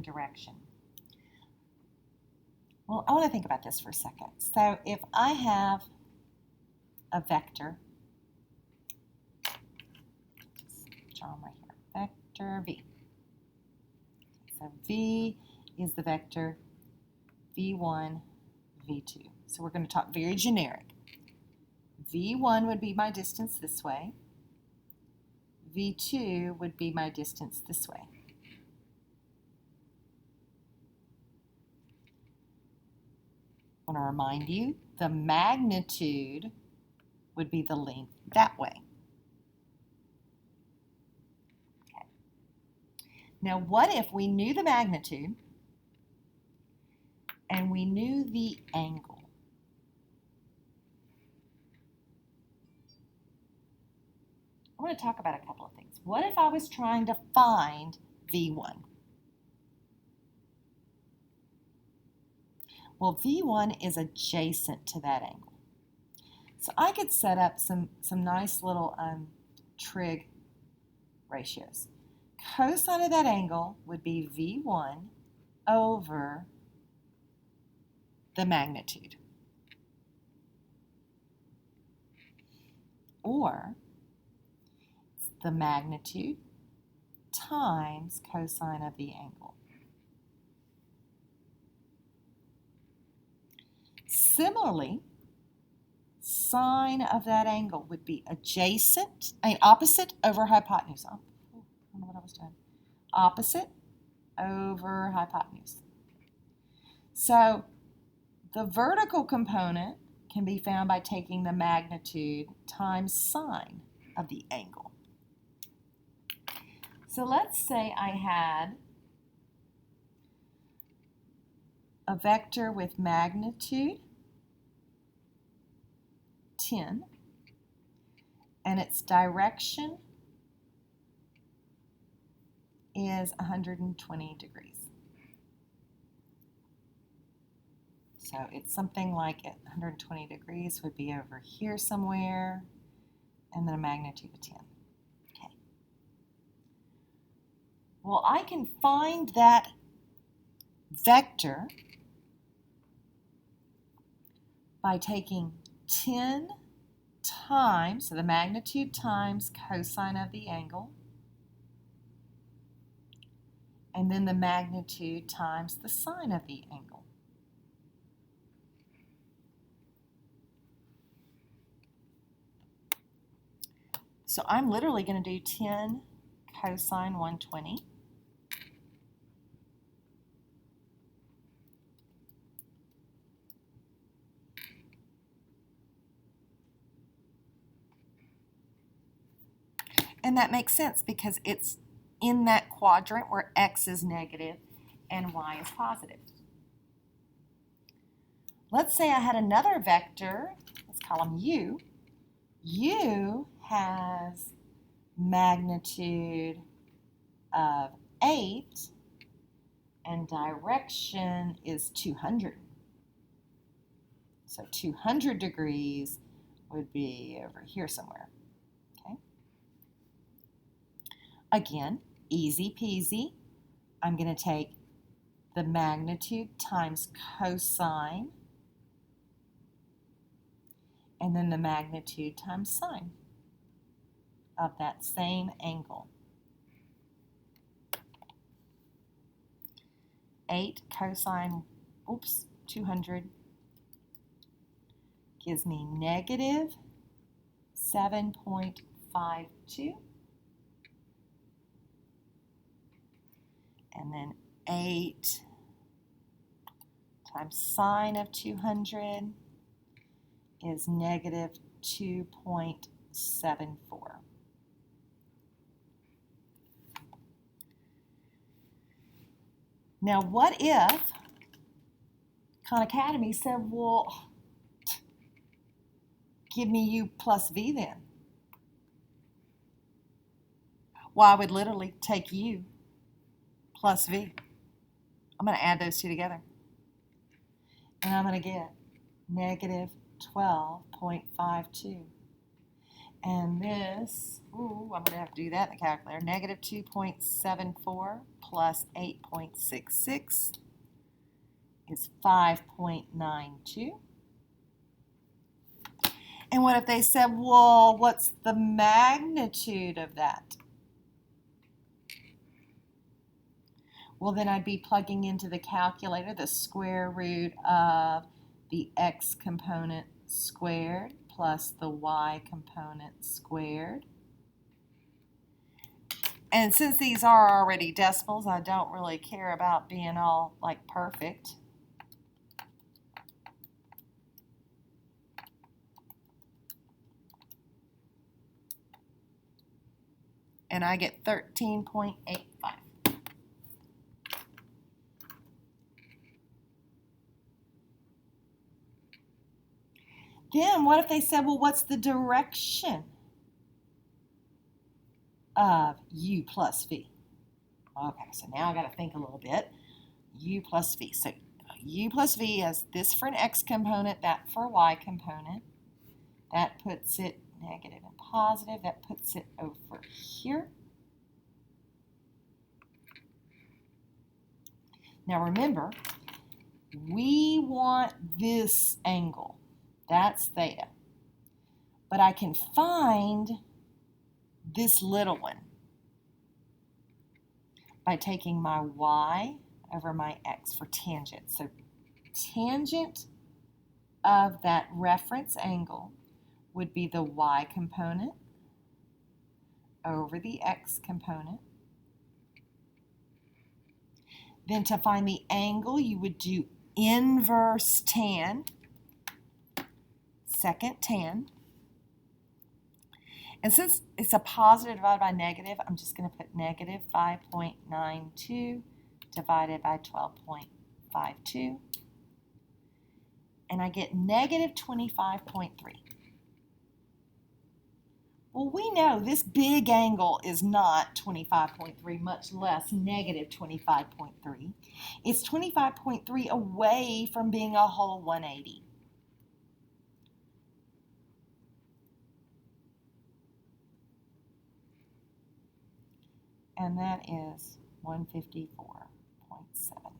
direction. Well, I want to think about this for a second. So if I have a vector, draw them right here, vector v. So v is the vector v1, v2. So we're going to talk very generic. v1 would be my distance this way. v2 would be my distance this way. I want to remind you, the magnitude would be the length that way. Okay. Now, what if we knew the magnitude and we knew the angle? I want to talk about a couple of things. What if I was trying to find v1? Well, v1 is adjacent to that angle. So I could set up some nice little trig ratios. Cosine of that angle would be v1 over the magnitude. Or it's the magnitude times cosine of the angle. Similarly, sine of that angle would be opposite over hypotenuse. Oh, I don't know what I was doing. Opposite over hypotenuse. So the vertical component can be found by taking the magnitude times sine of the angle. So let's say I had a vector with magnitude 10 and its direction is 120 degrees. So it's something like 120 degrees would be over here somewhere, and then a magnitude of 10. Okay. Well, I can find that vector by taking 10 times, so the magnitude times cosine of the angle, and then the magnitude times the sine of the angle. So I'm literally going to do 10 cosine 120. And that makes sense because it's in that quadrant where x is negative and y is positive. Let's say I had another vector, let's call him u. U has magnitude of 8 and direction is 200. So 200 degrees would be over here somewhere. Okay. Again, easy peasy. I'm going to take the magnitude times cosine and then the magnitude times sine of that same angle. 8 cosine, 200 gives me negative 7.52. And then 8 times sine of 200 is negative 2.74. Now, what if Khan Academy said, well, give me u plus v then? Well, I would literally take u plus v. I'm going to add those two together. And I'm going to get negative 12.52. And this, ooh, I'm going to have to do that in the calculator. Negative 2.74 plus 8.66 is 5.92. And what if they said, well, what's the magnitude of that? Well, then I'd be plugging into the calculator the square root of the x component squared plus the y component squared. And since these are already decimals, I don't really care about being all like perfect. And I get 13.85. Then what if they said, well, what's the direction of u plus v? Okay, so now I got to think a little bit. U plus v. So u plus v has this for an x component, that for a y component. That puts it negative and positive. That puts it over here. Now remember, we want this angle. That's theta. But I can find this little one by taking my y over my x for tangent. So tangent of that reference angle would be the y component over the x component. Then to find the angle, you would do inverse tan, second tan. And since it's a positive divided by negative, I'm just going to put negative 5.92 divided by 12.52. And I get negative 25.3. Well, we know this big angle is not 25.3, much less negative 25.3. It's 25.3 away from being a whole 180. And that is 154.7.